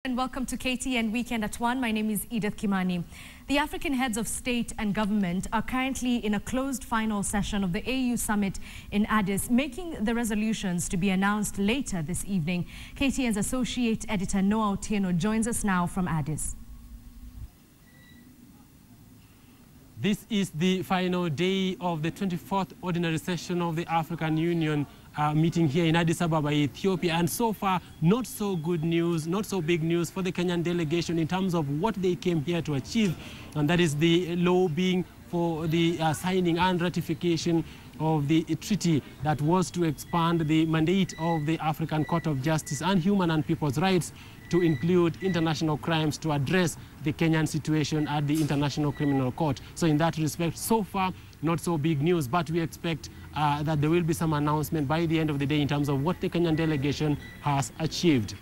And welcome to KTN Weekend at 1. My name is Edith Kimani. The African heads of state and government are currently in a closed final session of the AU summit in Addis, making the resolutions to be announced later this evening. KTN's associate editor Noah Otieno joins us now from Addis. This is the final day of the 24th ordinary session of the African Union meeting here in Addis Ababa, Ethiopia. And so far, not so good news, not so big news for the Kenyan delegation in terms of what they came here to achieve. And that is the lobbying for the signing and ratification of the treaty that was to expand the mandate of the African Court of Justice and Human and People's Rights to include international crimes to address the Kenyan situation at the International Criminal Court. So in that respect, so far, not so big news, but we expect that there will be some announcement by the end of the day in terms of what the Kenyan delegation has achieved.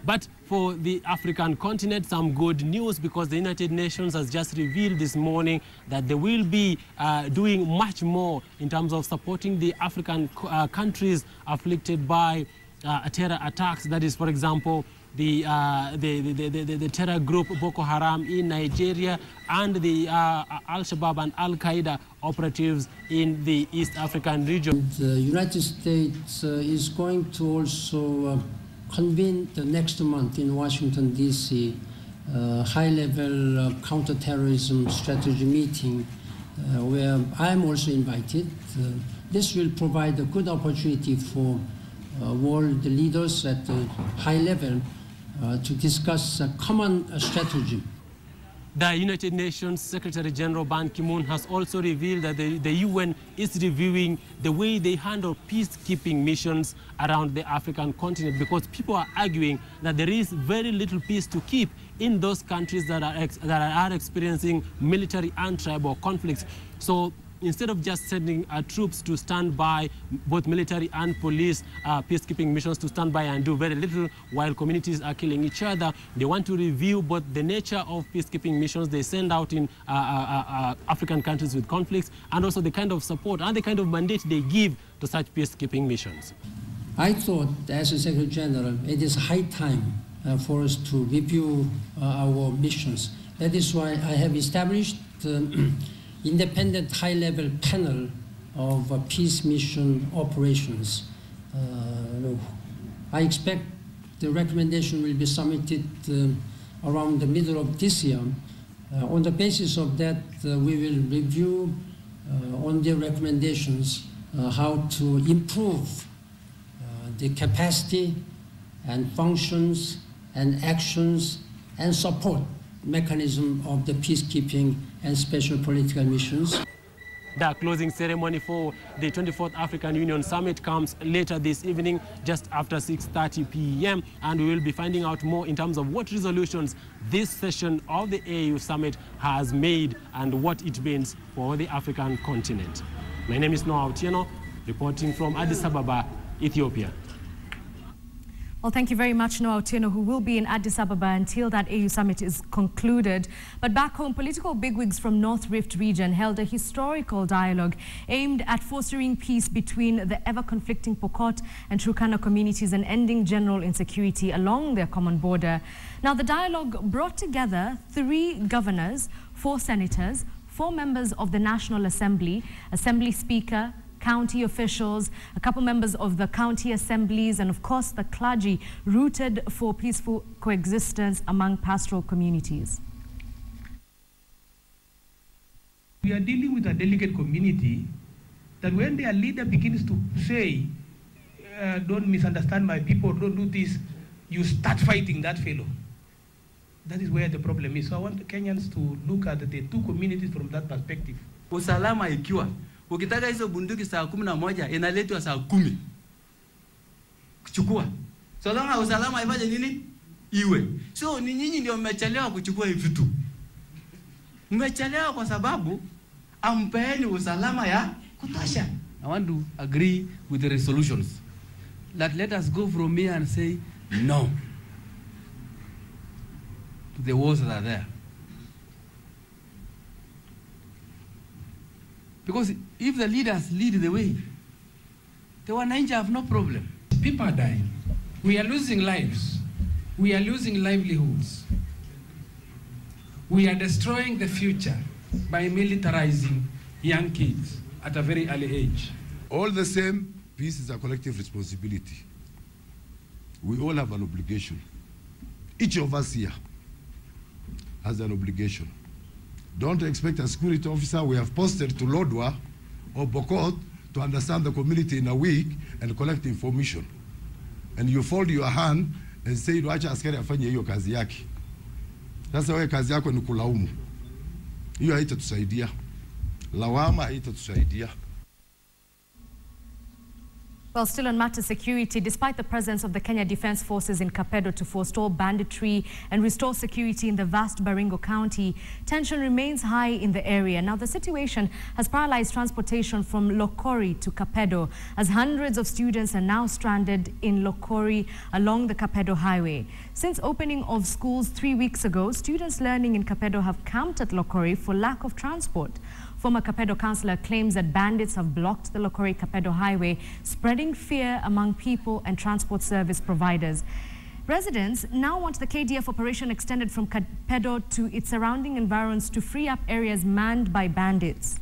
But for the African continent, some good news, because the United Nations has just revealed this morning that they will be doing much more in terms of supporting the African countries afflicted by terror attacks. That is, for example, the terror group Boko Haram in Nigeria and the Al-Shabaab and Al-Qaeda operatives in the East African region. The United States is going to also convene the next month in Washington, D.C., high-level counterterrorism strategy meeting where I'm also invited. This will provide a good opportunity for world leaders at the high level to discuss a common strategy. The United Nations Secretary General Ban Ki-moon has also revealed that the UN is reviewing the way they handle peacekeeping missions around the African continent, because people are arguing that there is very little peace to keep in those countries that are experiencing military and tribal conflicts. So instead of just sending troops to stand by, both military and police peacekeeping missions to stand by and do very little while communities are killing each other, they want to review both the nature of peacekeeping missions they send out in African countries with conflicts, and also the kind of support and the kind of mandate they give to such peacekeeping missions. I thought, as a Secretary General, it is high time for us to review our missions. That is why I have established independent high-level panel of peace mission operations. I expect the recommendation will be submitted around the middle of this year. On the basis of that, we will review on the recommendations how to improve the capacity and functions and actions and support mechanism of the peacekeeping and special political missions. The closing ceremony for the 24th African Union Summit comes later this evening, just after 6:30 p.m. And we will be finding out more in terms of what resolutions this session of the AU Summit has made and what it means for the African continent. My name is Noah Otieno, reporting from Addis Ababa, Ethiopia. Well, thank you very much, Noah Otieno, who will be in Addis Ababa until that AU summit is concluded. But back home, political bigwigs from North Rift region held a historical dialogue aimed at fostering peace between the ever-conflicting Pokot and Turkana communities and ending general insecurity along their common border. Now, the dialogue brought together 3 governors, 4 senators, 4 members of the National Assembly, Assembly Speaker, county officials, a couple members of the county assemblies, and of course the clergy, rooted for peaceful coexistence among pastoral communities. We are dealing with a delicate community that when their leader begins to say, don't misunderstand my people, don't do this, you start fighting that fellow. That is where the problem is. So I want Kenyans to look at the 2 communities from that perspective. Usalama ikiwa ukitaka hizo bunduki saa 11 inaletwa saa 10 kuchukua. So long usalama ifanye nini? Iwe. So ni nyinyi ndio mmechelewa kuchukua hivi vitu. Mmechelewa kwa sababu ampeeni usalama ya kutosha. I want to agree with the resolutions that let us go from here and say no to the wars that are there. Because if the leaders lead the way, the wananchi have no problem. People are dying. We are losing lives. We are losing livelihoods. We are destroying the future by militarizing young kids at a very early age. All the same, peace is a collective responsibility. We all have an obligation. Each of us here has an obligation. Don't expect a security officer we have posted to Lodwar or Pokot to understand the community in a week and collect information. And you fold your hand and say, wacha askari afanye hiyo kazi yake. Sasa wewe kazi yako ni kulaumu. Hiyo haitatusaidia. Lawama haitatusaidia. Well, still on matter security, despite the presence of the Kenya Defence Forces in Kapedo to forestall banditry and restore security in the vast Baringo County, tension remains high in the area. Now, the situation has paralyzed transportation from Lokori to Kapedo, as hundreds of students are now stranded in Lokori along the Kapedo highway. Since opening of schools 3 weeks ago, students learning in Kapedo have camped at Lokori for lack of transport. Former Kapedo councillor claims that bandits have blocked the Lokori-Kapedo highway, spreading fear among people and transport service providers. Residents now want the KDF operation extended from Kapedo to its surrounding environs to free up areas manned by bandits.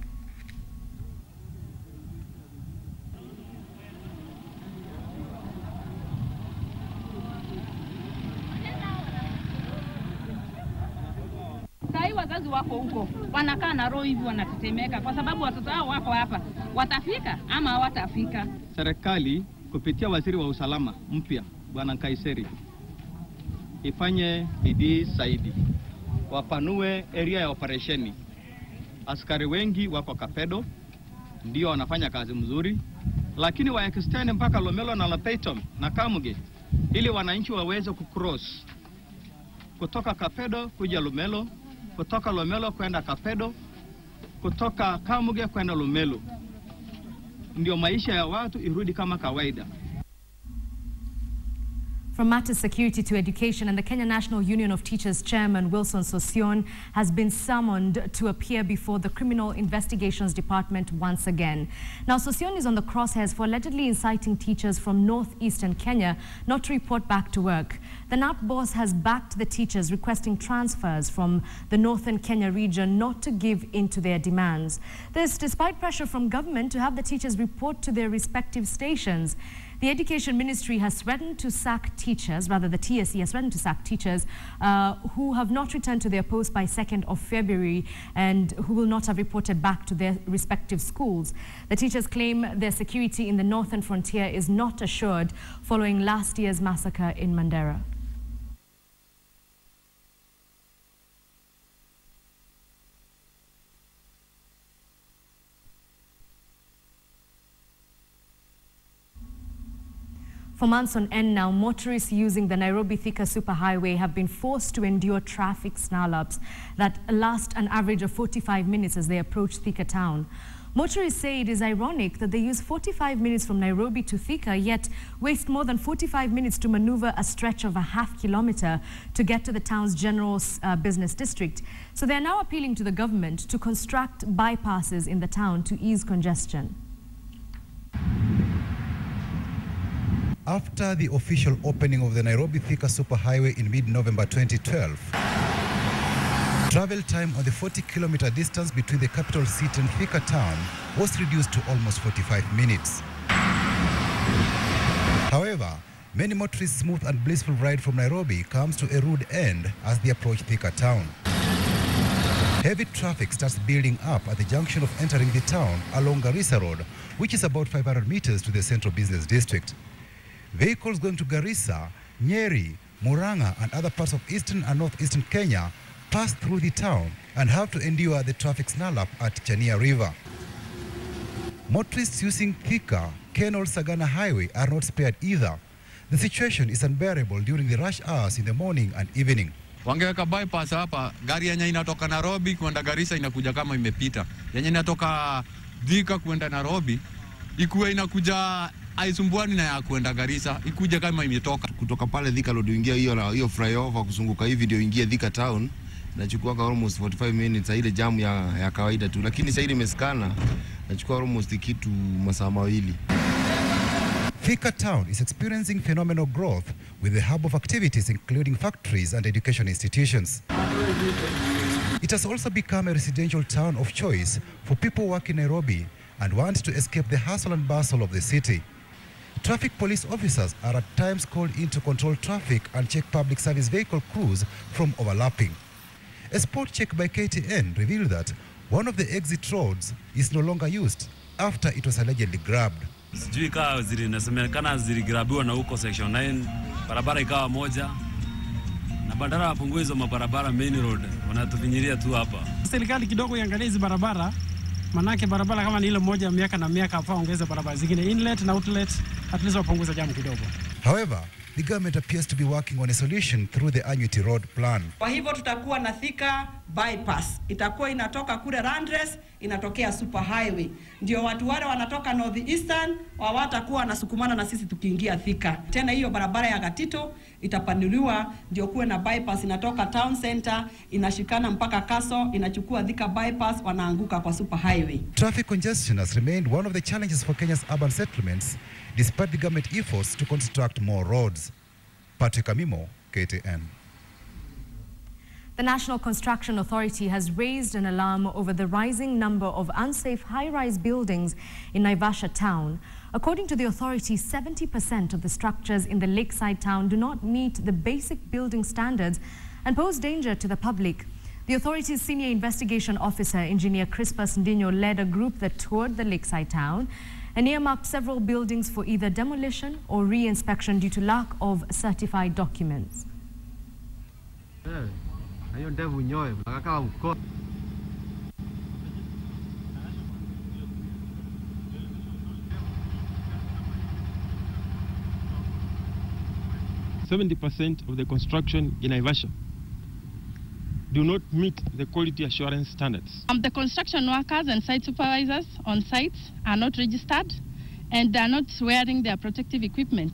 Sai wazazi wako huko wanakaa na roho hivi wanatetemeka kwa sababu watoto wao wako hapa, watafika ama hawatafika. Serikali kupitia waziri wa usalama mpya Bwana Kaiseri ifanye bidii zaidi, wapanue area ya operesheni. Askari wengi wako Kapedo ndio wanafanya kazi mzuri, lakini wa extend mpaka Lomelo na Lapeitom na Kamuge ili wananchi waweze kucross kutoka Kapedo kuja Lomelo, kutoka Lomelo kwenda Kapedo, kutoka Kamuge kwenda Lomelo. Ndio maisha ya watu irudi kama kawaida. From matters security to education, and the Kenya National Union of Teachers Chairman Wilson Sossion has been summoned to appear before the Criminal Investigations Department once again. Now, Sossion is on the crosshairs for allegedly inciting teachers from northeastern Kenya not to report back to work. The KNUT boss has backed the teachers requesting transfers from the northern Kenya region not to give in to their demands. This despite pressure from government to have the teachers report to their respective stations. The Education Ministry has threatened to sack teachers, rather the TSC has threatened to sack teachers who have not returned to their post by 2nd of February and who will not have reported back to their respective schools. The teachers claim their security in the northern frontier is not assured following last year's massacre in Mandera. For months on end now, motorists using the Nairobi-Thika superhighway have been forced to endure traffic snarl-ups that last an average of 45 minutes as they approach Thika town. Motorists say it is ironic that they use 45 minutes from Nairobi to Thika, yet waste more than 45 minutes to maneuver a stretch of a half kilometer to get to the town's general business district. So they are now appealing to the government to construct bypasses in the town to ease congestion. After the official opening of the Nairobi-Thika superhighway in mid-November 2012, travel time on the 40-kilometer distance between the capital city and Thika town was reduced to almost 45 minutes. However, many motorists' smooth and blissful ride from Nairobi comes to a rude end as they approach Thika town. Heavy traffic starts building up at the junction of entering the town along Garissa Road, which is about 500 meters to the central business district. Vehicles going to Garissa, Nyeri, Murang'a and other parts of eastern and northeastern Kenya pass through the town and have to endure the traffic snarl-up at Chania River. Motorists using Thika, Kenol-Sagana Highway are not spared either. The situation is unbearable during the rush hours in the morning and evening. Wangeweka bypass hapa, gari yenye inatoka Nairobi kwenda Garissa inakuja kama imepita. Yenye inatoka Thika kwenda Nairobi ikuwe inakuja aisumbuani na ya kwenda Garissa, ikuja kama imetoka. Kutoka pale Thika Road uingia hiyo flyover kuzunguka hivi ndio ingia Thika town, nachukua almost 45 minutes ile jam ya kawaida tu, lakini sasa ile imeskana nachukua almost kitu masaa mawili. Thika town is experiencing phenomenal growth with a hub of activities including factories and education institutions. It has also become a residential town of choice for people working in Nairobi and want to escape the hustle and bustle of the city. Traffic police officers are at times called in to control traffic and check public service vehicle crews from overlapping. A spot check by KTN revealed that one of the exit roads is no longer used after it was allegedly grabbed. Sijui kaa zinasemekana ziligrabiwa na huko section 9, barabara ikawa moja. Na badala wapungue hizo mabarabara main road, wanatufinyiria tu hapa. Serikali kidogo iangalie hizo barabara, manake barabara kama ni ile moja miaka na miaka hapa ongeza barabara zingine inlet na outlet, at least wapunguza jamu kidogo. However, the government appears to be working on a solution through the annuity road plan. Kwa hivyo tutakuwa na Thika bypass. Itakuwa inatoka kule Randres, inatokea super highway. Ndio watu wale wanatoka northeastern hawatakuwa wanasukumana na sisi tukiingia Thika. Tena hiyo barabara ya Gatito itapanuliwa ndio kuwe na bypass inatoka town center, inashikana mpaka Kaso, inachukua Thika bypass, wanaanguka kwa super highway. Traffic congestion has remained one of the challenges for Kenya's urban settlements despite the government efforts to construct more roads. Patrick Amimo, KTN. The National Construction Authority has raised an alarm over the rising number of unsafe high-rise buildings in Naivasha town. According to the authority, 70% of the structures in the lakeside town do not meet the basic building standards and pose danger to the public. The authority's senior investigation officer, Engineer Crispus Ndinyo, led a group that toured the lakeside town and earmarked several buildings for either demolition or re-inspection due to lack of certified documents. 70% of the construction in Naivasha do not meet the quality assurance standards. The construction workers and site supervisors on sites are not registered and they are not wearing their protective equipment.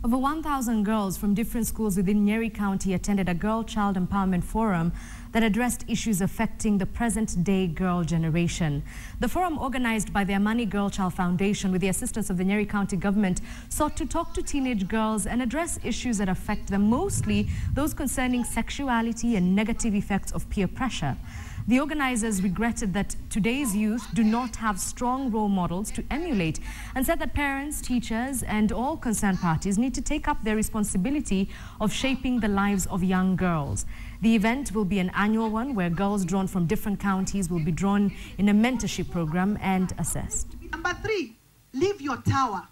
Over 1,000 girls from different schools within Nyeri County attended a girl-child empowerment forum that addressed issues affecting the present-day girl generation. The forum, organized by the Amani Girl Child Foundation with the assistance of the Nyeri County government, sought to talk to teenage girls and address issues that affect them, mostly those concerning sexuality and negative effects of peer pressure. The organizers regretted that today's youth do not have strong role models to emulate and said that parents, teachers, and all concerned parties need to take up their responsibility of shaping the lives of young girls. The event will be an annual one where girls drawn from different counties will be drawn in a mentorship program and assessed. Number 3, leave your tower.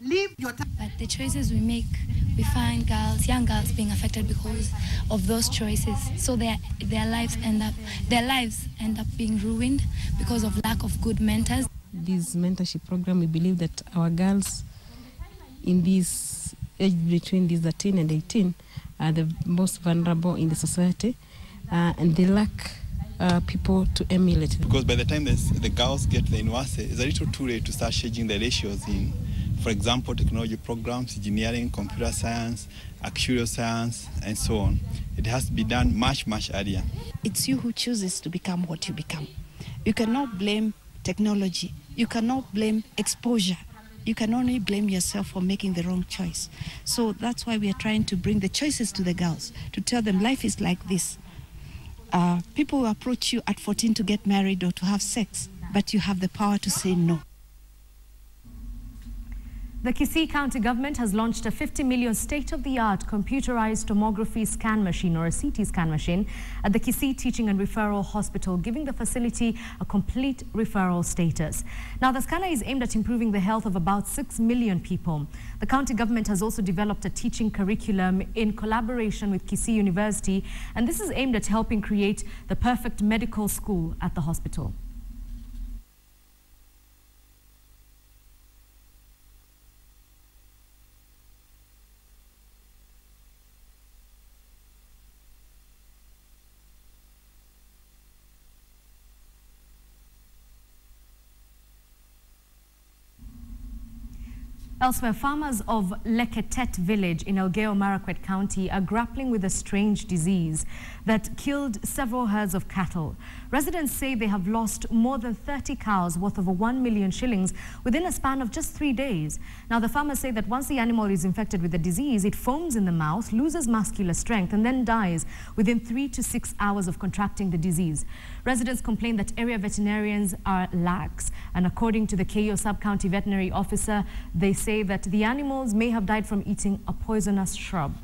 Leave your tower. But the choices we make, we find young girls being affected because of those choices. So their lives end up being ruined because of lack of good mentors. This mentorship program, we believe that our girls in this age between 13 and 18 are the most vulnerable in the society, and they lack people to emulate. Because by the time the girls get to the university, it's a little too late to start changing the ratios in, for example, technology programs, engineering, computer science, actuarial science, and so on. It has to be done much, much earlier. It's you who chooses to become what you become. You cannot blame technology. You cannot blame exposure. You can only blame yourself for making the wrong choice. So that's why we are trying to bring the choices to the girls, to tell them life is like this. People will approach you at 14 to get married or to have sex, but you have the power to say no. The Kisii County government has launched a 50 million state-of-the-art computerized tomography scan machine, or a CT scan machine, at the Kisii Teaching and Referral Hospital, giving the facility a complete referral status. Now, the scanner is aimed at improving the health of about 6 million people. The county government has also developed a teaching curriculum in collaboration with Kisii University, and this is aimed at helping create the perfect medical school at the hospital. Elsewhere, farmers of Leketet village in Elgeyo Marakwet County are grappling with a strange disease that killed several herds of cattle. Residents say they have lost more than 30 cows worth over 1 million shillings within a span of just 3 days. Now, the farmers say that once the animal is infected with the disease, it foams in the mouth, loses muscular strength, and then dies within 3 to 6 hours of contracting the disease. Residents complain that area veterinarians are lax, and according to the KO sub-county veterinary officer, they say that the animals may have died from eating a poisonous shrub.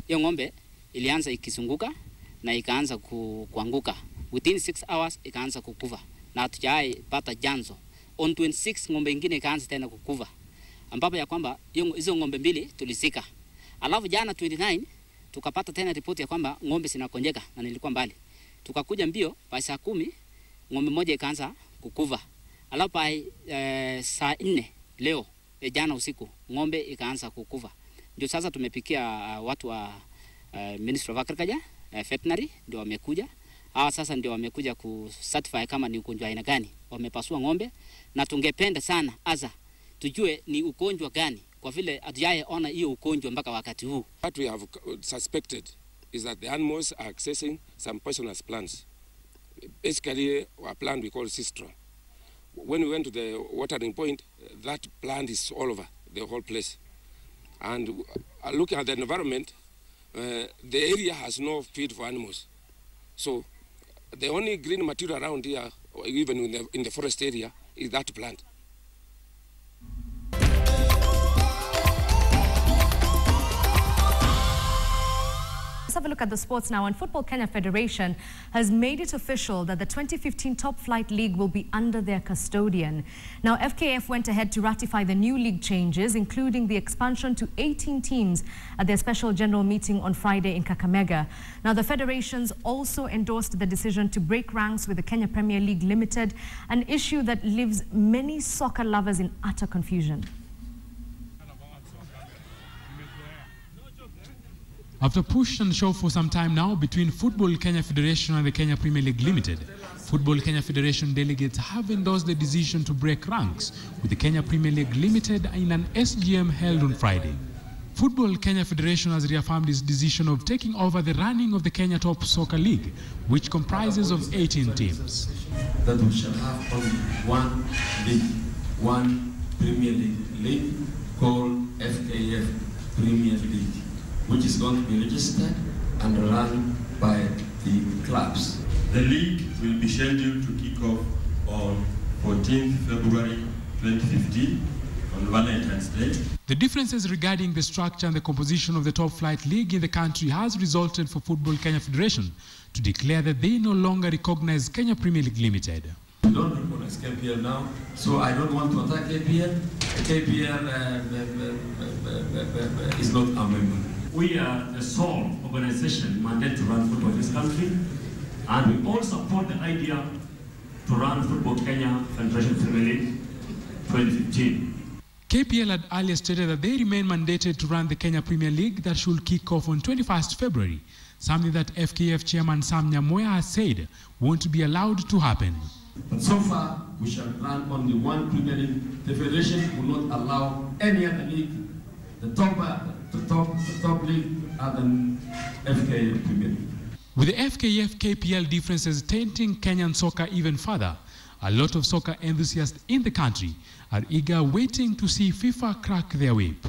Hiyo ng'ombe ilianza ikizunguka na ikaanza kuanguka. Within 6 hours ikaanza kukufa. Na hatujai pata janzo. On 26 ng'ombe ingine ikaanza tena kukufa. Ambapo ya kwamba hizo ng'ombe mbili tulisika. Alafu jana 29 tukapata tena ripoti ya kwamba ng'ombe zinakonjeka na nilikuwa mbali. Tukakuja mbio by saa 10 ng'ombe moja ikaanza kukufa. Alafu by saa 4 leo jana usiku ng'ombe ikaanza kukufa. Ndio sasa tumepikia watu wa Ministry of Agriculture, veterinary ndio wamekuja. Hawa sasa ndio wamekuja kucertify kama ni ugonjwa aina gani wamepasua ng'ombe, na tungependa sana asa tujue ni ugonjwa gani kwa vile hatujaye ona hiyo ugonjwa mpaka wakati huu. What we have suspected is that the animals are accessing some poisonous plants. Basically, a plant we call Sistra. When we went to the watering point, that plant is all over the whole place. And looking at the environment, the area has no feed for animals. So the only green material around here, even in the forest area, is that plant. Let's have a look at the sports now. And Football Kenya Federation has made it official that the 2015 Top Flight League will be under their custodian. Now, FKF went ahead to ratify the new league changes, including the expansion to 18 teams at their special general meeting on Friday in Kakamega. Now, the federations also endorsed the decision to break ranks with the Kenya Premier League Limited, an issue that leaves many soccer lovers in utter confusion. After push and shove for some time now between Football Kenya Federation and the Kenya Premier League Limited, Football Kenya Federation delegates have endorsed the decision to break ranks with the Kenya Premier League Limited in an SGM held on Friday. Football Kenya Federation has reaffirmed its decision of taking over the running of the Kenya Top Soccer League, which comprises of 18 teams. That we shall have only one league, one Premier League called FKF Premier League, which is going to be registered and run by the clubs. The league will be scheduled to kick off on 14th February 2015 on Valentine's Day. The differences regarding the structure and the composition of the top flight league in the country has resulted for Football Kenya Federation to declare that they no longer recognize Kenya Premier League Limited. We don't recognize KPL now, so I don't want to attack KPL. KPL is not a member. We are the sole organization mandated to run football in this country, and we all support the idea to run Football Kenya Federation Premier League 2015. KPL had earlier stated that they remain mandated to run the Kenya Premier League that should kick off on 21st February, something that FKF chairman Sam Nyamoya has said won't be allowed to happen. But so far, we shall run only one Premier League. The Federation will not allow any other league. The top league other than FKF Premier League. With the FKF KPL differences tainting Kenyan soccer even further, a lot of soccer enthusiasts in the country are eager waiting to see FIFA crack their whip.